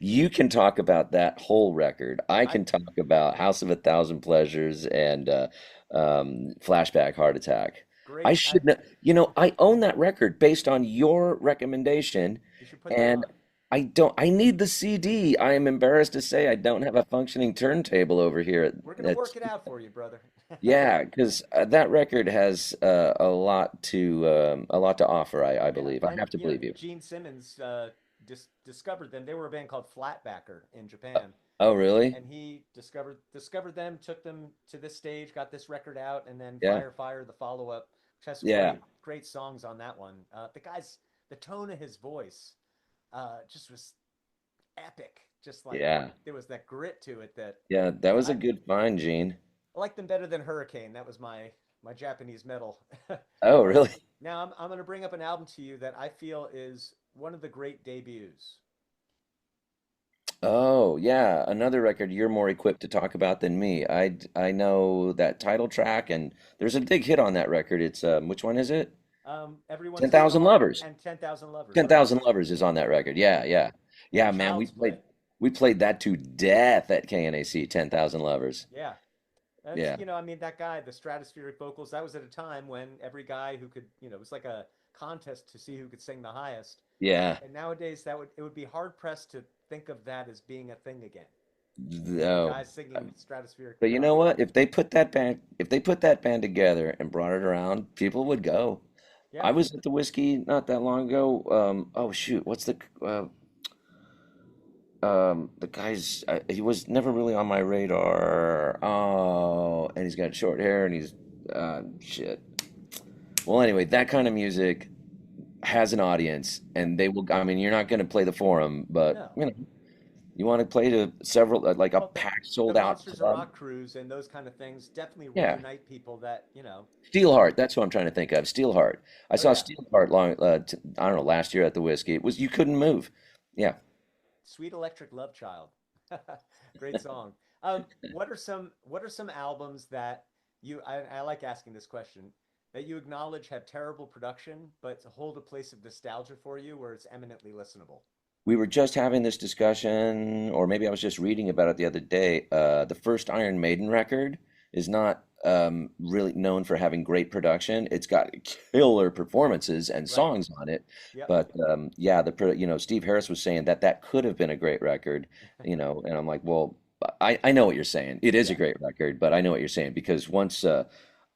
You can talk about that whole record. I I can talk about House of a Thousand Pleasures and Flashback Heart Attack. I great. should know, I own that record based on your recommendation, You should put that and on. I need the CD. I am embarrassed to say I don't have a functioning turntable over here We're gonna at work it out for you, brother. yeah, because that record has a lot to offer. I Yeah, believe. I and have to believe you. Gene Simmons discovered them. They were a band called Flatbacker in Japan, Oh, really? and he discovered them, took them to this stage, got this record out, and then Yeah, Fire Fire, the follow up, which has some yeah, great songs on that one. The tone of his voice, just was epic. Just like yeah, there was that grit to it that yeah. That was a I good find, Gene. I liked them better than Hurricane. That was my Japanese metal. Oh, But really? now I'm going to bring up an album to you that I feel is one of the great debuts. Oh, yeah. Another record you're more equipped to talk about than me. I know that title track, and there's a big hit on that record. It's which one is it? Everyone's Ten a Thousand Star Lovers. and 10,000 Lovers. Ten Yep. Thousand Lovers is on that record. Yeah, yeah, And yeah. Man, Child's Play. we played that to death at KNAC. 10,000 Lovers. Yeah. That's, Yeah, I mean, that guy, the stratospheric vocals, that was at a time when every guy who could, it was like a contest to see who could sing the highest. yeah. And nowadays it would be hard pressed to think of that as being a thing again. No. Guys singing stratospheric But you know rock. what? If they put that band together and brought it around, people would go. Yeah. I was at the whiskey not that long ago. Oh shoot, what's the guy's? He was never really on my radar. Oh, and he's got short hair and he's shit. Well, anyway, that kind of music has an audience, and they will. I mean, you're not going to play the forum, but No. you want to play to several, like a Well, packed, the sold out Monsters of club. Rock cruise and those kind of things definitely Yeah. reunite people that, Steelheart, that's what I'm trying to think of. Steelheart. I oh saw yeah, Steelheart I don't know, last year at the whiskey. It was you couldn't move. Yeah. Sweet Electric Love Child. Great song. What are some albums that I like asking this question, that you acknowledge have terrible production, but hold a place of nostalgia for you where it's eminently listenable? We were just having this discussion, or maybe I was just reading about it the other day. The first Iron Maiden record is not really known for having great production. It's got killer performances and Right. songs on it, Yep. but yeah, Steve Harris was saying that that could have been a great record, and I'm like, well, I know what you're saying. It is a Yeah. great record, but I know what you're saying because once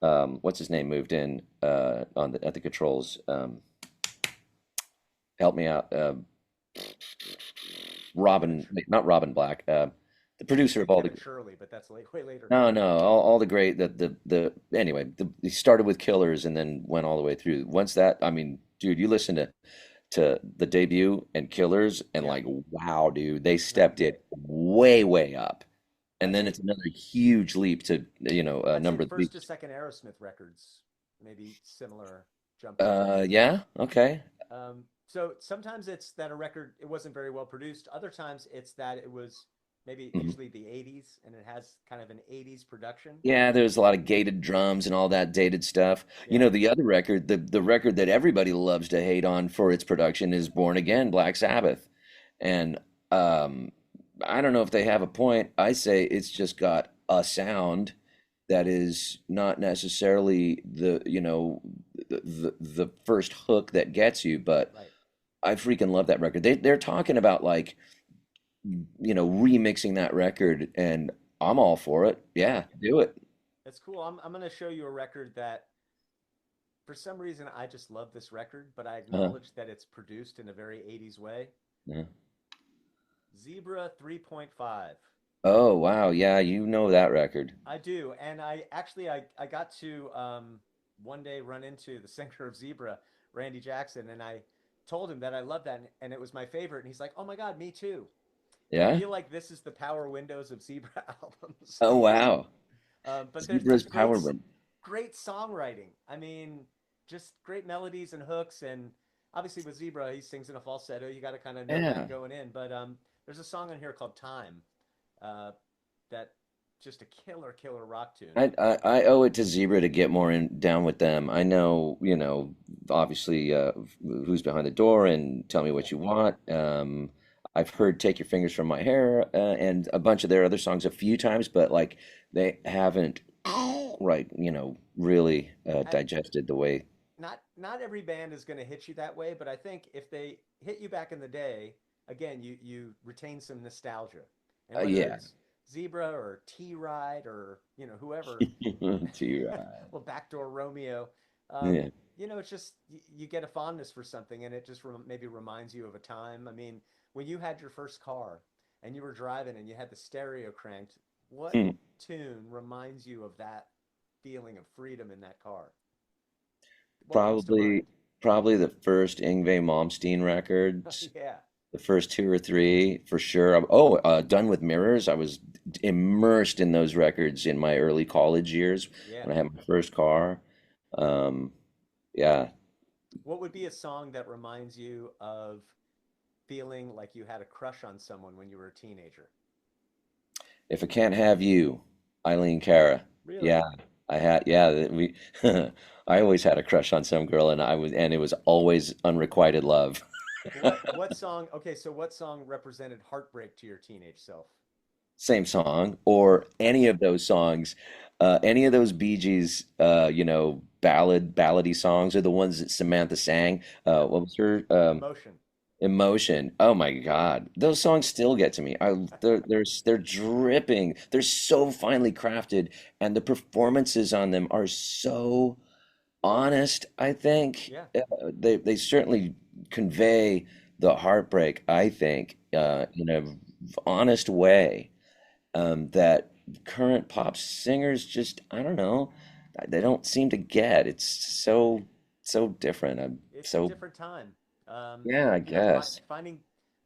what's his name moved in at the controls, help me out. Robin, not Robin Black, the I was gonna producer say of all the Kevin Shirley, but that's way later. no, all the great the anyway, he started with Killers and then went all the way through. Once that, I mean, dude, you listen to the debut and Killers and Yeah. like, wow, dude, they Night and stepped day. it way up. And That's then it's another huge leap to, a I'd say number of first to leaps. second Aerosmith records, maybe similar jump to jump. Yeah, okay. So sometimes it's that a record it wasn't very well produced. Other times it's that it was maybe Mhm. usually the 80s and it has kind of an 80s production. Yeah, there's a lot of gated drums and all that dated stuff. Yeah. The other record, the record that everybody loves to hate on for its production is Born Again, Black Sabbath. And um, I don't know if they have a point. I say it's just got a sound that is not necessarily the first hook that gets you, but Right. I freaking love that record. They're talking about like, remixing that record, and I'm all for it. Yeah. Yeah, do it. It's cool. I'm going to show you a record that for some reason I just love this record, but I Uh, acknowledge that it's produced in a very 80s way. yeah. Zebra 3.5. Oh wow, yeah, you know that record. I do, and I got to one day run into the singer of Zebra, Randy Jackson, and I told him that I love that and it was my favorite, and he's like, "Oh my God, me too." And I Yeah. feel like this is the power windows of Zebra albums. Oh wow, But there's Zebra's just Power Band. great songwriting. I mean, just great melodies and hooks, and obviously with Zebra, he sings in a falsetto. You got to kind of know that Yeah. going in. But there's a song on here called "Time," uh, that just a killer rock tune. I owe it to Zebra to get more in down with them. I know, obviously, who's behind the door and tell me Yeah. what you want. I've heard "Take Your Fingers from My Hair" and a bunch of their other songs a few times, but like they haven't, right, really And digested the way. not every band is going to hit you that way, but I think if they hit you back in the day, again, you retain some nostalgia. And whether Yeah. it's Zebra or T Ride or whoever, T-Ride. well, Backdoor Romeo, Yeah. it's just you get a fondness for something, and it just maybe reminds you of a time. I mean, when you had your first car and you were driving and you had the stereo cranked, what tune reminds you of that feeling of freedom in that car? What comes to mind? Probably, probably the first Yngwie Malmsteen records, Yeah, the first two or three for sure. Oh, Done with Mirrors. I was immersed in those records in my early college years yeah. when I had my first car. Um, yeah, What would be a song that reminds you of feeling like you had a crush on someone when you were a teenager? If I Can't Have You, Eileen Cara. Really? Yeah, we. I always had a crush on some girl, and it was always unrequited love. What song? Okay, so what song represented heartbreak to your teenage self? Same song or any of those songs, any of those Bee Gees, ballady songs are the ones that Samantha sang. Yep. What was her Emotion. Emotion? Oh my God, those songs still get to me. They're dripping. They're so finely crafted, and the performances on them are so honest. I think Yeah. they certainly convey the heartbreak. I think in a honest way that current pop singers just, I don't know, they don't seem to get. It's so different. I'm It's a so, different time. yeah, I guess.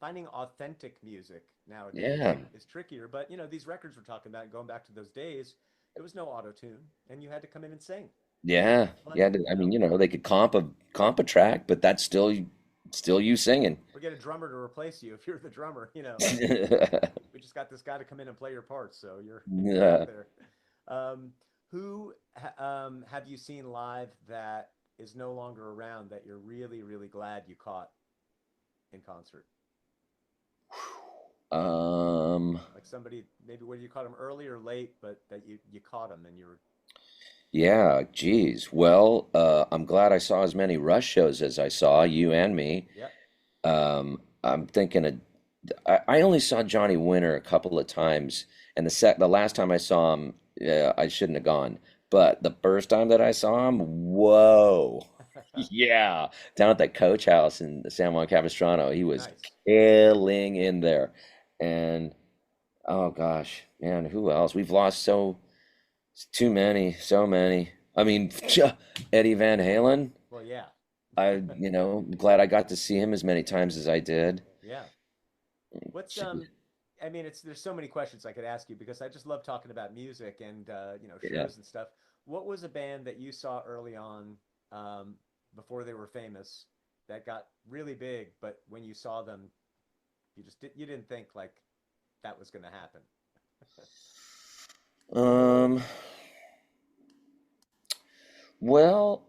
Finding authentic music nowadays Yeah. is trickier. But these records we're talking about, going back to those days, there was no auto tune, and you had to come in and sing. Yeah. Fun, Yeah. I mean, they could comp a track, but that's still you singing. or get a drummer to replace you if you're the drummer. We just got this guy to come in and play your parts, so you're out Yeah. there. Um, who have you seen live that is no longer around that you're really glad you caught in concert? Um, Like somebody maybe whether you caught him early or late, but that you caught him and you were yeah, geez. Well, I'm glad I saw as many Rush shows as I saw, you and me. yep. I'm thinking I only saw Johnny Winter a couple of times, and the last time I saw him, I shouldn't have gone. But the first time that I saw him, whoa, yeah, down at that Coach House in the San Juan Capistrano, he was Nice. killing in there. And oh gosh, man, who else? We've lost too many, so many. I mean, Eddie Van Halen. Well, yeah. I'm glad I got to see him as many times as I did. Yeah. What's Jeez. I mean, it's there's so many questions I could ask you because I just love talking about music and Yeah. shows and stuff. What was a band that you saw early on, um, before they were famous, that got really big, but when you saw them, you didn't think like that was going to happen? Um, well,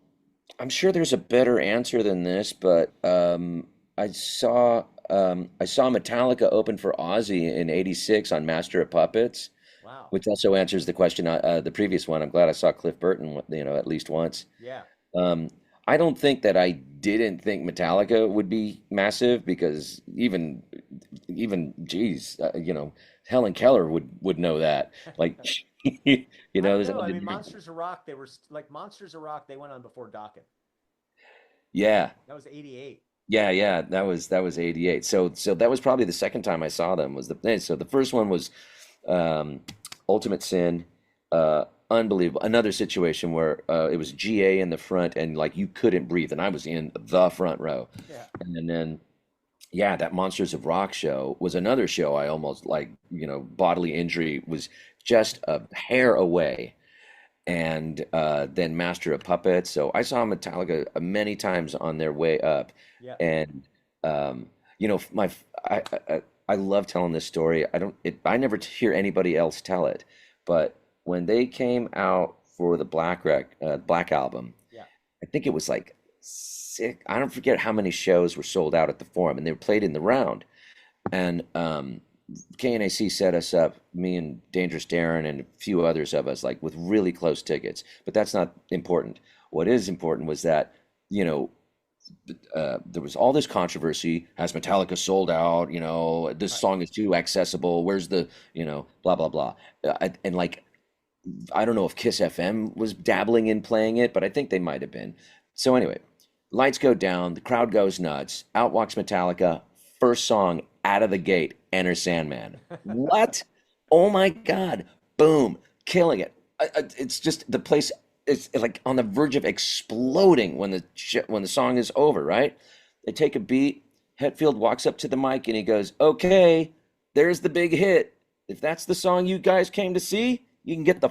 I'm sure there's a better answer than this, but I saw Metallica open for Ozzy in '86 on Master of Puppets, Wow. which also answers the question the previous one. I'm glad I saw Cliff Burton, at least once. Yeah. Um, I don't think that I didn't think Metallica would be massive because geez, Helen Keller would know that. Like You I know, don't there's know. I other mean, names. Monsters of Rock, they were like Monsters of Rock, they went on before Dokken. Yeah. That was 88. Yeah, yeah, that was 88. So that was probably the second time I saw them was so the first one was um Ultimate Sin, unbelievable. Another situation where it was GA in the front and like you couldn't breathe and I was in the front row. Yeah. And then yeah, that Monsters of Rock show was another show I almost like, bodily injury was just a hair away. And then Master of Puppets. So I saw Metallica many times on their way up, Yeah. and um, my I love telling this story. I never hear anybody else tell it, but when they came out for the Black album, Yeah. I think it was like six. I don't forget how many shows were sold out at the Forum, and they were played in the round. And KNAC set us up, me and Dangerous Darren and a few others of us, like with really close tickets. But that's not important. What is important was that, you know, there was all this controversy. Has Metallica sold out? This Right. song is too accessible. Where's the, blah, blah, blah. And like, I don't know if Kiss FM was dabbling in playing it, but I think they might have been. So anyway, lights go down, the crowd goes nuts. Out walks Metallica. First song out of the gate, Enter Sandman. What? Oh my God! Boom, killing it. It's just the place is like on the verge of exploding when the song is over. Right? They take a beat. Hetfield walks up to the mic and he goes, "Okay, there's the big hit. If that's the song you guys came to see, you can get the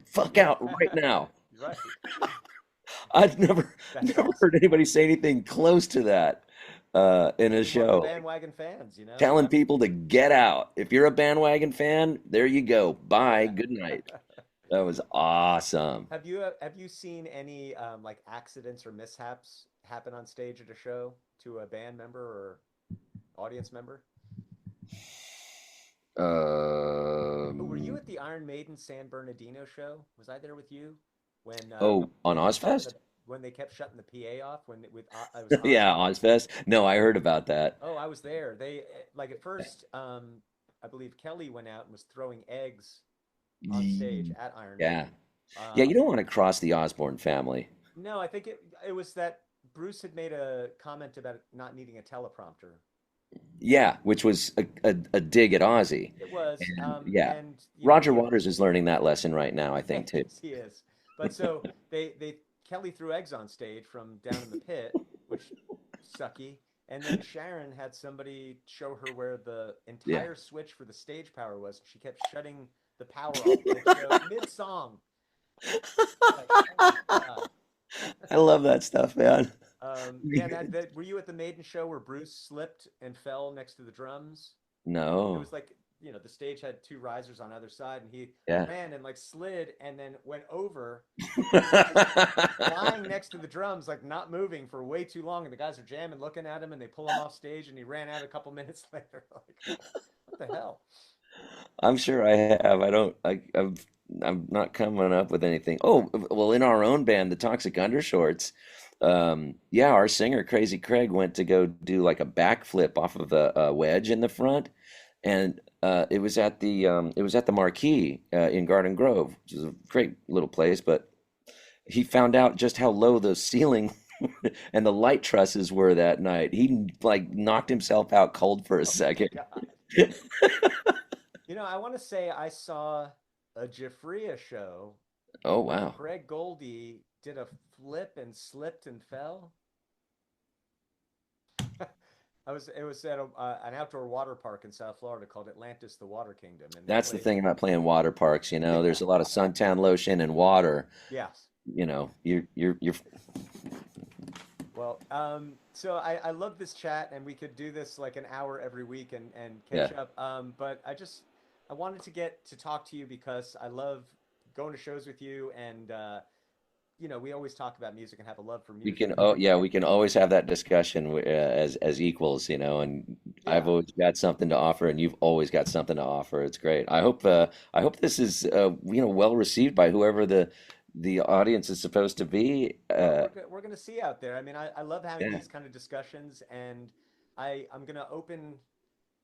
fuck out right now." Right. I've never That's never awesome. heard anybody say anything close to that in a You want the show. bandwagon fans, you know? Telling people to get out. If you're a bandwagon fan, there you go. Bye. Yeah. Good night. That was awesome. Have you seen any like accidents or mishaps happen on stage at a show to a band member or audience member? Oh, were you Um, at the Iron Maiden San Bernardino show? Was I there with you when on they kept shutting Ozfest? the PA off when it was Yeah, Ozzy? Ozfest. No, I heard about that. Oh, I was there. They like at first, I believe Kelly went out and was throwing eggs on stage at Iron Yeah. Maiden. Yeah, you Um, don't want to cross the Osborne family. no, I think it was that Bruce had made a comment about not needing a teleprompter. Yeah, which was a dig at Ozzy. It was, And yeah, and Roger he Waters is learning that lesson right now, I think, too. yes, he is. But so they Kelly threw eggs on stage from down in the pit, which sucky. And then Sharon had somebody show her where the Yeah. entire switch for the stage power was. She kept shutting the power off mid-show, mid-song. Like, oh my God. I love that stuff, man. Yeah, that were you at the Maiden show where Bruce slipped and fell next to the drums? It No. was like, the stage had two risers on either side, and he Yeah. ran and like slid and then went over and was just lying next to the drums, like not moving for way too long. And the guys are jamming, looking at him, and they pull him off stage, and he ran out a couple minutes later. Like, what the hell? I'm sure I have. I don't. I'm not coming up with anything. Oh, well, in our own band, the Toxic Undershorts, yeah, our singer Crazy Craig went to go do like a backflip off of a wedge in the front, and it was at the Marquee in Garden Grove, which is a great little place. But he found out just how low the ceiling and the light trusses were that night. He like knocked himself out cold for a Oh my second. God. I want to say I saw a Jafria show Oh where wow. Craig Goldie did a flip and slipped and fell. It was at an outdoor water park in South Florida called Atlantis, the Water Kingdom, and they That's the played. thing about playing water parks, there's Yeah. a lot of suntan lotion and water. Yes. You're Well, so I love this chat, and we could do this like an hour every week and yeah. catch up. But I wanted to get to talk to you because I love going to shows with you, and we always talk about music and have a love for We music. can oh yeah, we can always have that discussion as equals, and I've Yeah. always got something to offer and you've always got something to offer. It's great. I hope this is well received by whoever the audience is supposed to be. Well, we're gonna see out there. I mean, I love having Yeah. these kind of discussions, and I'm gonna open.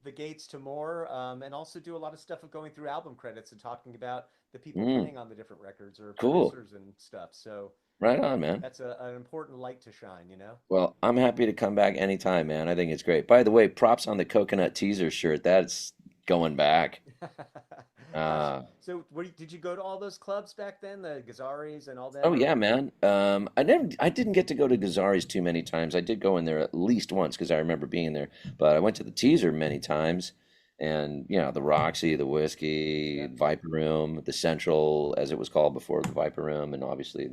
the gates to more, and also do a lot of stuff of going through album credits and talking about the people Mm, playing on the different records or cool. producers and stuff. So Right on, man. that's an important light to shine, you know? Well, I'm happy to come back anytime, man. I think it's great. By the way, props on the coconut teaser shirt. That's going back. Gosh, Uh, so did you go to all those clubs back then, the Gazaris and all them, oh or yeah, man. I didn't get to go to Gazzari's too many times. I did go in there at least once because I remember being there. But I went to the teaser many times, and the Roxy, the Whiskey, yeah? Viper Room, the Central, as it was called before, the Viper Room, and obviously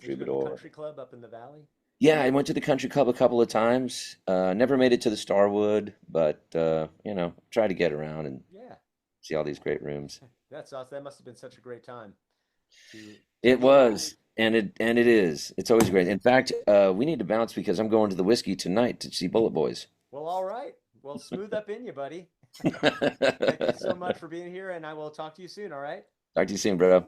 Did you go to the Troubadour. country club up in the valley? Yeah, I went to the country club a couple of times. Never made it to the Starwood, but try to get around and Yeah, see all these great rooms. that's awesome. That must have been such a great time to It be there. was, and it is. It's always great. In fact, we need to bounce because I'm going to the Whiskey tonight to see Bullet Boys. Well, all right. Well, smooth up in you, buddy. Thank you so much for being here, and I will talk to you soon, all right? Talk to you soon, bro.